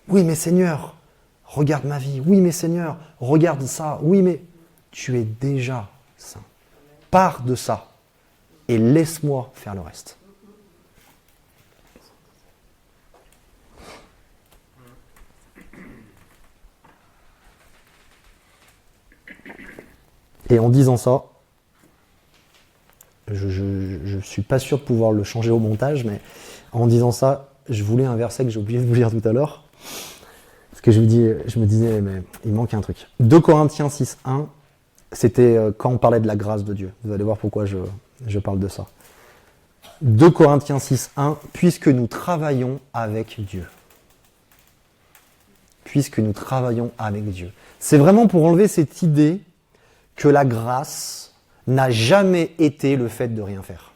Oui, mais Seigneur, regarde ma vie. Oui, mais Seigneur, regarde ça. Oui, mais tu es déjà saint. Pars de ça et laisse-moi faire le reste. » Et en disant ça, je ne suis pas sûr de pouvoir le changer au montage, mais en disant ça, je voulais un verset que j'ai oublié de vous lire tout à l'heure. Parce que je me disais, mais il manque un truc. 2 Corinthiens 6:1, c'était quand on parlait de la grâce de Dieu. Vous allez voir pourquoi je parle de ça. 2 Corinthiens 6:1, puisque nous travaillons avec Dieu. Puisque nous travaillons avec Dieu. C'est vraiment pour enlever cette idée que la grâce n'a jamais été le fait de rien faire.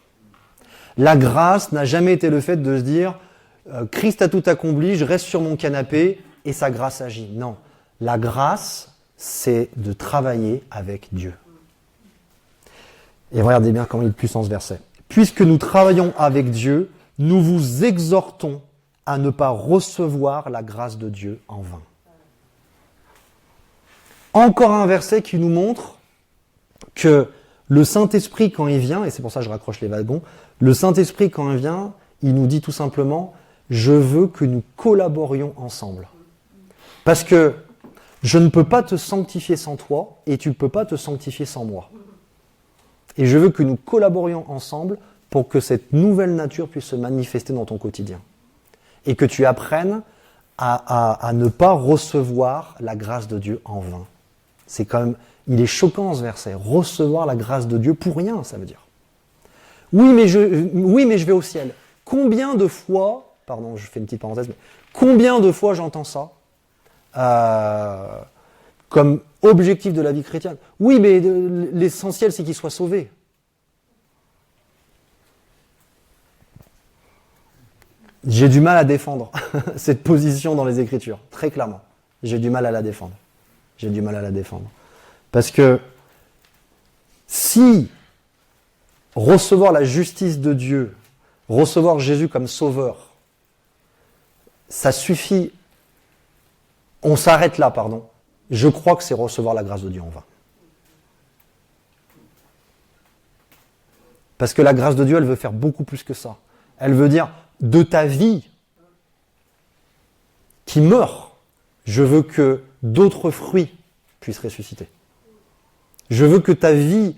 La grâce n'a jamais été le fait de se dire Christ a tout accompli, je reste sur mon canapé et sa grâce agit. Non, la grâce, c'est de travailler avec Dieu. Et regardez bien comment il est puissant ce verset. Puisque nous travaillons avec Dieu, nous vous exhortons à ne pas recevoir la grâce de Dieu en vain. Encore un verset qui nous montre que le Saint-Esprit, quand il vient, et c'est pour ça que je raccroche les wagons, le Saint-Esprit, quand il vient, il nous dit tout simplement « Je veux que nous collaborions ensemble. » Parce que je ne peux pas te sanctifier sans toi, et tu ne peux pas te sanctifier sans moi. Et je veux que nous collaborions ensemble pour que cette nouvelle nature puisse se manifester dans ton quotidien. Et que tu apprennes à ne pas recevoir la grâce de Dieu en vain. C'est quand même... Il est choquant ce verset. Recevoir la grâce de Dieu pour rien, ça veut dire. Oui, mais je vais au ciel. Combien de fois, pardon, je fais une petite parenthèse, mais combien de fois j'entends ça comme objectif de la vie chrétienne? Oui, mais l'essentiel, c'est qu'il soit sauvé. J'ai du mal à défendre cette position dans les Écritures, très clairement. J'ai du mal à la défendre. J'ai du mal à la défendre. Parce que si recevoir la justice de Dieu, recevoir Jésus comme sauveur, ça suffit, on s'arrête là, pardon, je crois que c'est recevoir la grâce de Dieu en vain. Parce que la grâce de Dieu, elle veut faire beaucoup plus que ça. Elle veut dire, de ta vie qui meurt, je veux que d'autres fruits puissent ressusciter. Je veux que ta vie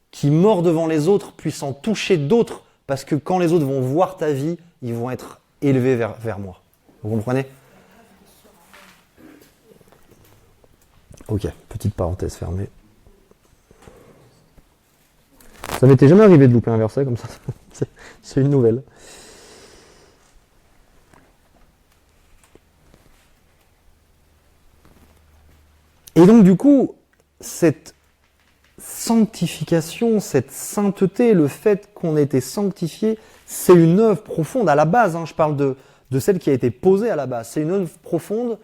qui mord devant les autres puisse en toucher d'autres, parce que quand les autres vont voir ta vie, ils vont être élevés vers moi. Vous comprenez ? Ok, petite parenthèse fermée. Ça m'était jamais arrivé de louper un verset comme ça. C'est une nouvelle. Et donc du coup, cette sanctification, cette sainteté, le fait qu'on ait été sanctifié, c'est une œuvre profonde à la base. Je parle de celle qui a été posée à la base. C'est une œuvre profonde,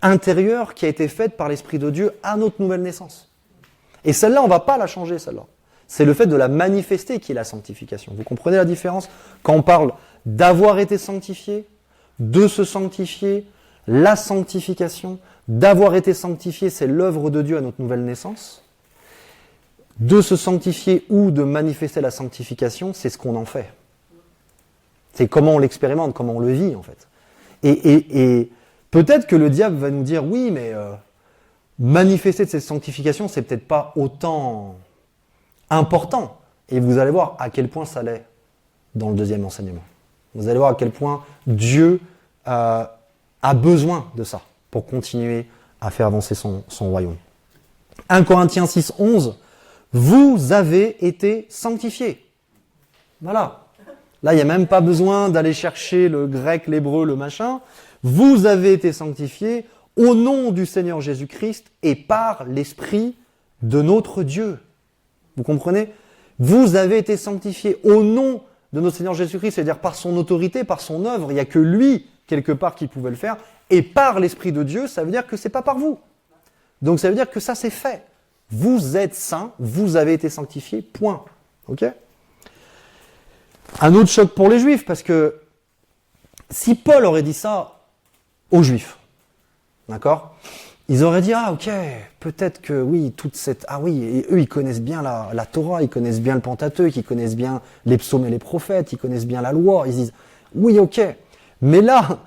intérieure, qui a été faite par l'Esprit de Dieu à notre nouvelle naissance. Et celle-là, on ne va pas la changer, celle-là. C'est le fait de la manifester qui est la sanctification. Vous comprenez la différence ? Quand on parle d'avoir été sanctifié, de se sanctifier, la sanctification, d'avoir été sanctifié, c'est l'œuvre de Dieu à notre nouvelle naissance. De se sanctifier ou de manifester la sanctification, c'est ce qu'on en fait. C'est comment on l'expérimente, comment on le vit en fait. Et peut-être que le diable va nous dire, oui, mais manifester de cette sanctification, c'est peut-être pas autant important. Et vous allez voir à quel point ça l'est dans le deuxième enseignement. Vous allez voir à quel point Dieu a besoin de ça pour continuer à faire avancer son royaume. 1 Corinthiens 6, 11, vous avez été sanctifiés. Voilà. Là, il n'y a même pas besoin d'aller chercher le grec, l'hébreu, le machin. Vous avez été sanctifiés au nom du Seigneur Jésus-Christ et par l'Esprit de notre Dieu. Vous comprenez ? Vous avez été sanctifiés au nom de notre Seigneur Jésus-Christ, c'est-à-dire par son autorité, par son œuvre. Il n'y a que lui, quelque part, qui pouvait le faire. Et par l'Esprit de Dieu, ça veut dire que ce n'est pas par vous. Donc ça veut dire que ça, c'est fait. Vous êtes saints, vous avez été sanctifiés, point. Ok ? Un autre choc pour les Juifs, parce que si Paul aurait dit ça aux Juifs, d'accord ? Ils auraient dit, ah ok, peut-être que oui, et eux ils connaissent bien la Torah, ils connaissent bien le Pentateuque, ils connaissent bien les psaumes et les prophètes, ils connaissent bien la loi, ils disent, oui ok. Mais là,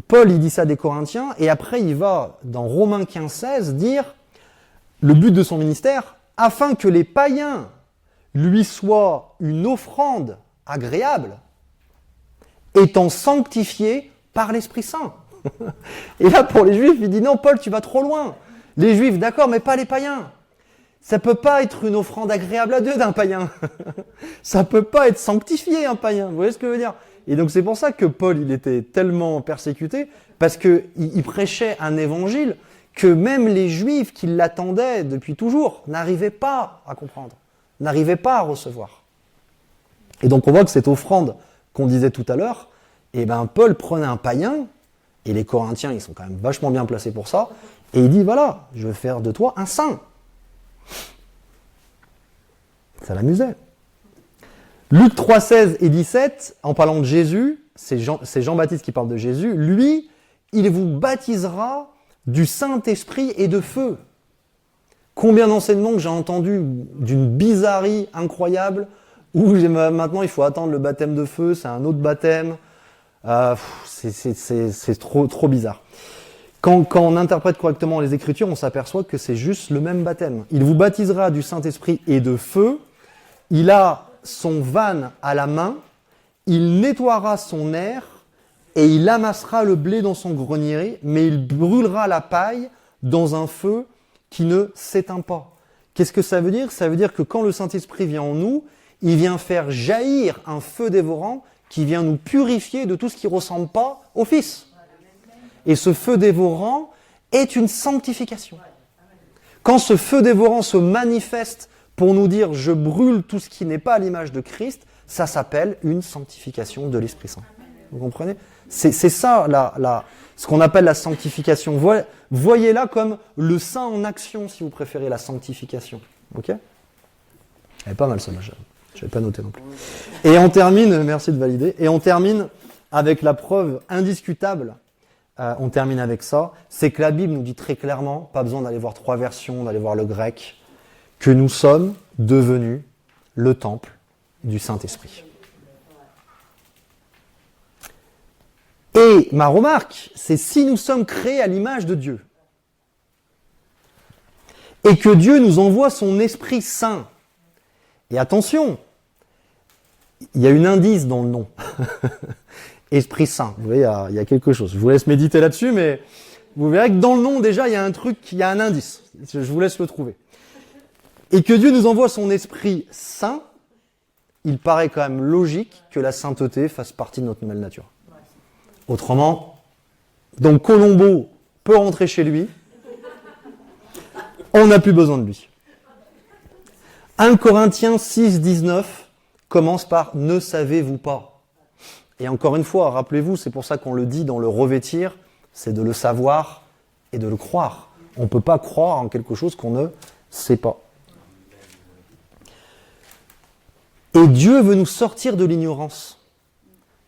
Paul il dit ça des Corinthiens, et après il va dans Romains 15, 16 dire, le but de son ministère, afin que les païens lui soient une offrande agréable, étant sanctifiés par l'Esprit Saint. Et là, pour les Juifs, il dit non, Paul, tu vas trop loin. Les Juifs, d'accord, mais pas les païens. Ça peut pas être une offrande agréable à Dieu d'un païen. Ça peut pas être sanctifié, un païen. Vous voyez ce que je veux dire ? Et donc, c'est pour ça que Paul, il était tellement persécuté, parce que il prêchait un évangile que même les Juifs qui l'attendaient depuis toujours n'arrivaient pas à comprendre, n'arrivaient pas à recevoir. Et donc, on voit que cette offrande qu'on disait tout à l'heure, eh ben, Paul prenait un païen. Et les Corinthiens, ils sont quand même vachement bien placés pour ça. Et il dit, voilà, je vais faire de toi un saint. Ça l'amusait. Luc 3, 16 et 17, en parlant de Jésus, c'est Jean-Baptiste qui parle de Jésus, lui, il vous baptisera du Saint-Esprit et de feu. Combien d'enseignements que j'ai entendus d'une bizarrerie incroyable, où maintenant il faut attendre le baptême de feu, c'est un autre baptême. C'est trop bizarre. Quand on interprète correctement les Écritures, on s'aperçoit que c'est juste le même baptême. Il vous baptisera du Saint-Esprit et de feu. Il a son vanne à la main. Il nettoiera son aire et il amassera le blé dans son grenier, mais il brûlera la paille dans un feu qui ne s'éteint pas. Qu'est-ce que ça veut dire ? Ça veut dire que quand le Saint-Esprit vient en nous, il vient faire jaillir un feu dévorant qui vient nous purifier de tout ce qui ne ressemble pas au Fils. Et ce feu dévorant est une sanctification. Quand ce feu dévorant se manifeste pour nous dire « je brûle tout ce qui n'est pas à l'image de Christ », ça s'appelle une sanctification de l'Esprit Saint. Vous comprenez ? C'est ça ce qu'on appelle la sanctification. Voyez-la comme le saint en action, si vous préférez, la sanctification. Ok ? Elle est pas mal celle-là. Je n'avais pas noté non plus. Et on termine, merci de valider, et on termine avec la preuve indiscutable, on termine avec ça, c'est que la Bible nous dit très clairement, pas besoin d'aller voir 3 versions, d'aller voir le grec, que nous sommes devenus le temple du Saint-Esprit. Et ma remarque, c'est si nous sommes créés à l'image de Dieu, et que Dieu nous envoie son Esprit Saint, et attention, il y a une indice dans le nom. Esprit Saint. Vous voyez, il y a quelque chose. Je vous laisse méditer là-dessus, mais vous verrez que dans le nom, déjà, il y a un truc, il y a un indice. Je vous laisse le trouver. Et que Dieu nous envoie son Esprit Saint, il paraît quand même logique que la sainteté fasse partie de notre nouvelle nature. Autrement, donc Colombo peut rentrer chez lui, on n'a plus besoin de lui. 1 Corinthiens 6, 19 commence par « Ne savez-vous pas ?» Et encore une fois, rappelez-vous, c'est pour ça qu'on le dit dans le revêtir, c'est de le savoir et de le croire. On ne peut pas croire en quelque chose qu'on ne sait pas. Et Dieu veut nous sortir de l'ignorance,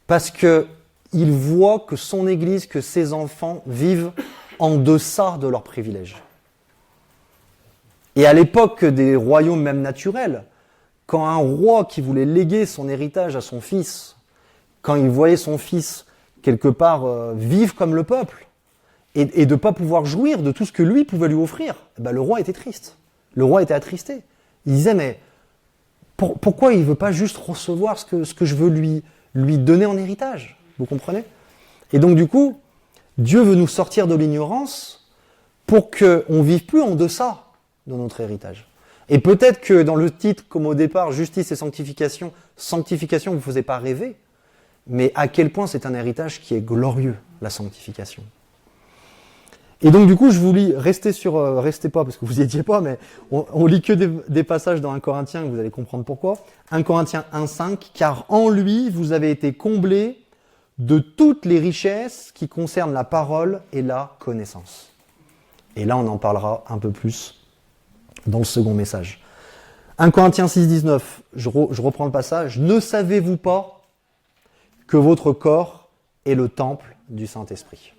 parce qu'il voit que son Église, que ses enfants vivent en deçà de leurs privilèges. Et à l'époque des royaumes même naturels, quand un roi qui voulait léguer son héritage à son fils, quand il voyait son fils quelque part, vivre comme le peuple et de ne pas pouvoir jouir de tout ce que lui pouvait lui offrir. Eh ben, le roi était triste. Le roi était attristé. Il disait, mais pourquoi il ne veut pas juste recevoir ce que je veux lui donner en héritage? Vous comprenez? Et donc du coup, Dieu veut nous sortir de l'ignorance pour qu'on ne vive plus en deçà de notre héritage. Et peut-être que dans le titre, comme au départ, justice et sanctification ne vous faisait pas rêver, mais à quel point c'est un héritage qui est glorieux, la sanctification. Et donc du coup, je vous lis, restez pas parce que vous y étiez pas, mais on lit que des passages dans 1 Corinthiens, vous allez comprendre pourquoi. 1 Corinthiens 1,5, car en lui, vous avez été comblés de toutes les richesses qui concernent la parole et la connaissance. Et là, on en parlera un peu plus dans le second message. 1 Corinthiens 6,19, je reprends le passage. Ne savez-vous pas que votre corps est le temple du Saint-Esprit?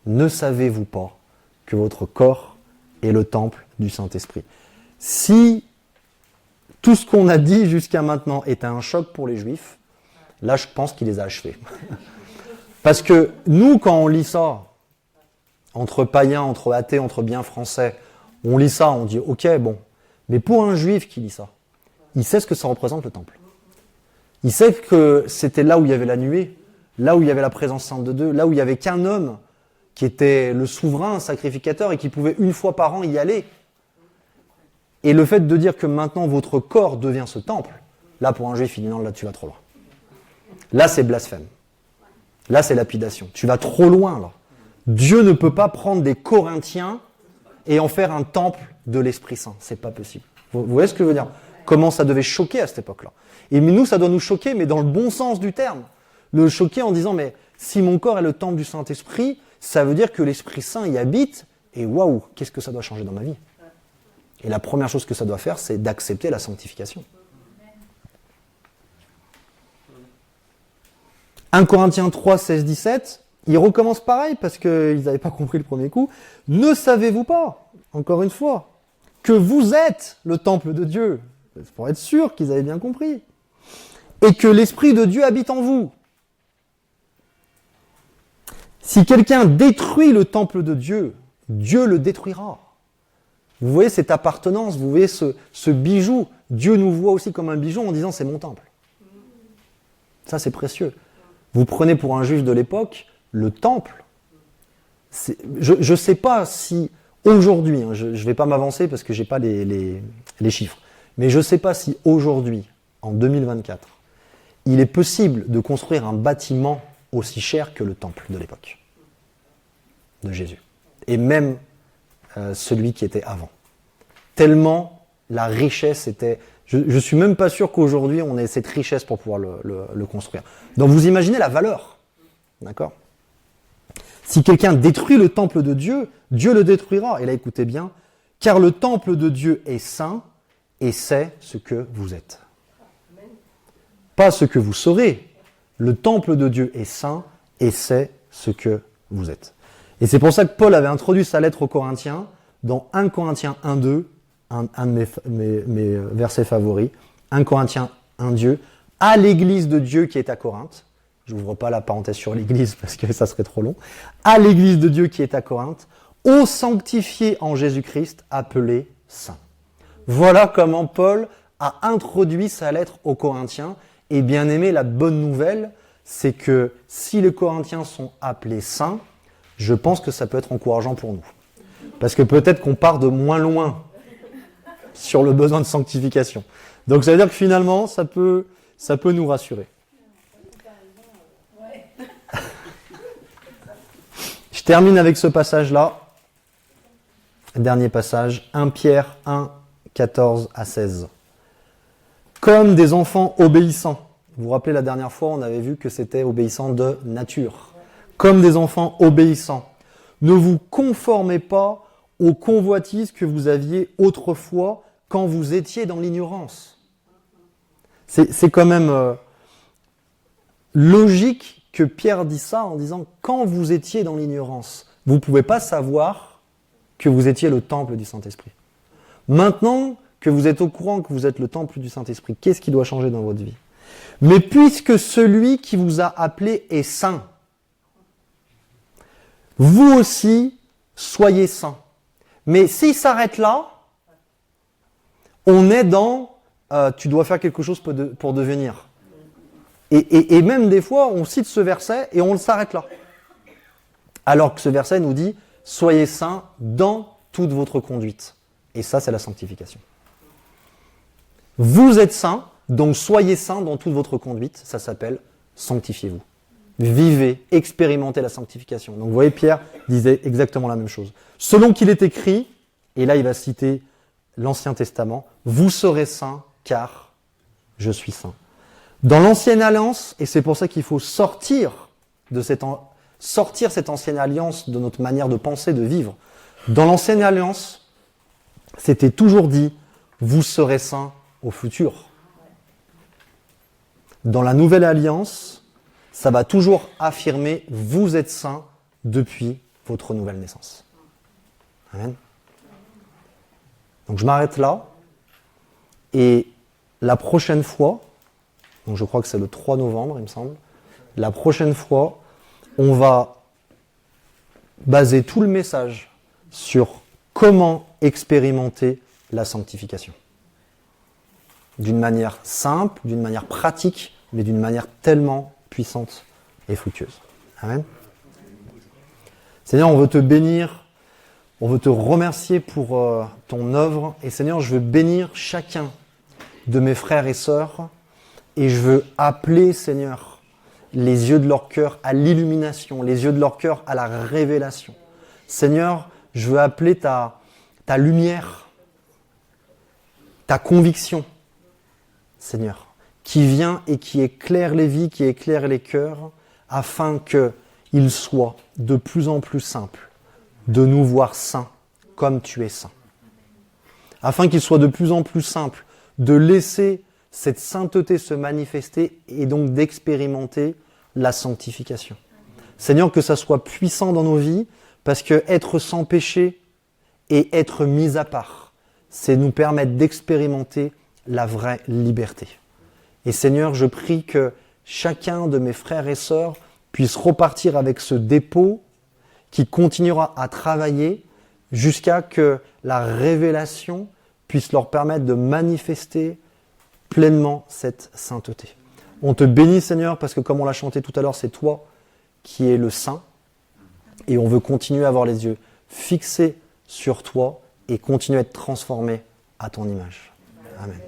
Ne savez-vous pas que votre corps est le temple du Saint-Esprit? Si tout ce qu'on a dit jusqu'à maintenant était un choc pour les Juifs, là je pense qu'il les a achevés. Parce que nous, quand on lit ça, entre païens, entre athées, entre bien français, on lit ça, on dit ok, bon. Mais pour un Juif qui lit ça, il sait ce que ça représente le temple. Il sait que c'était là où il y avait la nuée, là où il y avait la présence sainte de Dieu, là où il n'y avait qu'un homme qui était le souverain sacrificateur et qui pouvait une fois par an y aller. Et le fait de dire que maintenant votre corps devient ce temple, là pour un Juif, il dit non, là tu vas trop loin. Là c'est blasphème. Là c'est lapidation. Tu vas trop loin là. Dieu ne peut pas prendre des Corinthiens et en faire un temple de l'Esprit Saint. C'est pas possible. Vous voyez ce que je veux dire? Comment ça devait choquer à cette époque-là. Et nous, ça doit nous choquer, mais dans le bon sens du terme. Le choquer en disant, mais si mon corps est le temple du Saint-Esprit, ça veut dire que l'Esprit Saint y habite, et waouh, qu'est-ce que ça doit changer dans ma vie? Et la première chose que ça doit faire, c'est d'accepter la sanctification. 1 Corinthiens 3, 16, 17, il recommence pareil, parce qu'ils n'avaient pas compris le premier coup. Ne savez-vous pas, encore une fois, que vous êtes le temple de Dieu? Pour être sûr qu'ils avaient bien compris. Et que l'Esprit de Dieu habite en vous. Si quelqu'un détruit le temple de Dieu, Dieu le détruira. Vous voyez cette appartenance, vous voyez ce bijou. Dieu nous voit aussi comme un bijou en disant c'est mon temple. Ça c'est précieux. Vous prenez pour un juif de l'époque, le temple. Je ne sais pas si aujourd'hui, je ne vais pas m'avancer parce que je n'ai pas les chiffres, mais je ne sais pas si aujourd'hui, en 2024, il est possible de construire un bâtiment aussi cher que le temple de l'époque de Jésus. Et même celui qui était avant. Tellement la richesse était... Je ne suis même pas sûr qu'aujourd'hui on ait cette richesse pour pouvoir le construire. Donc vous imaginez la valeur. D'accord? Si quelqu'un détruit le temple de Dieu, Dieu le détruira. Et là écoutez bien, car le temple de Dieu est saint et c'est ce que vous êtes. Pas ce que vous serez. Le temple de Dieu est saint et c'est ce que vous êtes. Et c'est pour ça que Paul avait introduit sa lettre aux Corinthiens dans 1 Corinthiens 1.2, un de mes versets favoris, 1 Corinthiens 1.2, à l'église de Dieu qui est à Corinthe. Je n'ouvre pas la parenthèse sur l'église parce que ça serait trop long. À l'église de Dieu qui est à Corinthe, aux sanctifiés en Jésus-Christ, appelés saints. Voilà comment Paul a introduit sa lettre aux Corinthiens. Et bien aimé, la bonne nouvelle, c'est que si les Corinthiens sont appelés saints, je pense que ça peut être encourageant pour nous. Parce que peut-être qu'on part de moins loin sur le besoin de sanctification. Donc ça veut dire que finalement, ça peut nous rassurer. Je termine avec ce passage-là. Dernier passage, 1 Pierre 1, 14 à 16. Comme des enfants obéissants. Vous vous rappelez la dernière fois, on avait vu que c'était obéissant de nature. Comme des enfants obéissants. Ne vous conformez pas aux convoitises que vous aviez autrefois quand vous étiez dans l'ignorance. C'est quand même logique que Pierre dise ça en disant quand vous étiez dans l'ignorance, vous ne pouvez pas savoir que vous étiez le temple du Saint-Esprit. Maintenant que vous êtes au courant que vous êtes le temple du Saint-Esprit, qu'est-ce qui doit changer dans votre vie? Mais puisque celui qui vous a appelé est saint, vous aussi, soyez saints. Mais s'il s'arrête là, on est dans tu dois faire quelque chose pour devenir. Et même des fois, on cite ce verset et on s'arrête là. Alors que ce verset nous dit soyez saints dans toute votre conduite. Et ça, c'est la sanctification. Vous êtes saints, donc soyez saints dans toute votre conduite. Ça s'appelle sanctifiez-vous. Vivez, expérimentez la sanctification. Donc vous voyez, Pierre disait exactement la même chose. Selon qu'il est écrit, et là il va citer l'Ancien Testament, vous serez saints car je suis saint. Dans l'Ancienne Alliance, et c'est pour ça qu'il faut sortir cette Ancienne Alliance de notre manière de penser, de vivre. Dans l'Ancienne Alliance, c'était toujours dit, vous serez saints au futur. Dans la Nouvelle Alliance, ça va toujours affirmer, vous êtes saints depuis votre nouvelle naissance. Amen. Donc je m'arrête là, et la prochaine fois, donc je crois que c'est le 3 novembre, il me semble, la prochaine fois, on va baser tout le message sur comment expérimenter la sanctification. D'une manière simple, d'une manière pratique, mais d'une manière tellement puissante et fructueuse. Amen. Seigneur, on veut te bénir, on veut te remercier pour ton œuvre. Et Seigneur, je veux bénir chacun de mes frères et sœurs. Et je veux appeler, Seigneur, les yeux de leur cœur à l'illumination, les yeux de leur cœur à la révélation. Seigneur, je veux appeler ta lumière, ta conviction, Seigneur, qui vient et qui éclaire les vies, qui éclaire les cœurs, afin qu'il soit de plus en plus simple de nous voir saints comme tu es saint. Afin qu'il soit de plus en plus simple de laisser cette sainteté se manifester et donc d'expérimenter la sanctification. Seigneur, que ça soit puissant dans nos vies, parce que être sans péché et être mis à part, c'est nous permettre d'expérimenter la vraie liberté. Et Seigneur, je prie que chacun de mes frères et sœurs puisse repartir avec ce dépôt qui continuera à travailler jusqu'à que la révélation puisse leur permettre de manifester pleinement cette sainteté. On te bénit, Seigneur, parce que comme on l'a chanté tout à l'heure, c'est toi qui es le Saint. Et on veut continuer à avoir les yeux fixés sur toi et continuer à être transformés à ton image. Amen.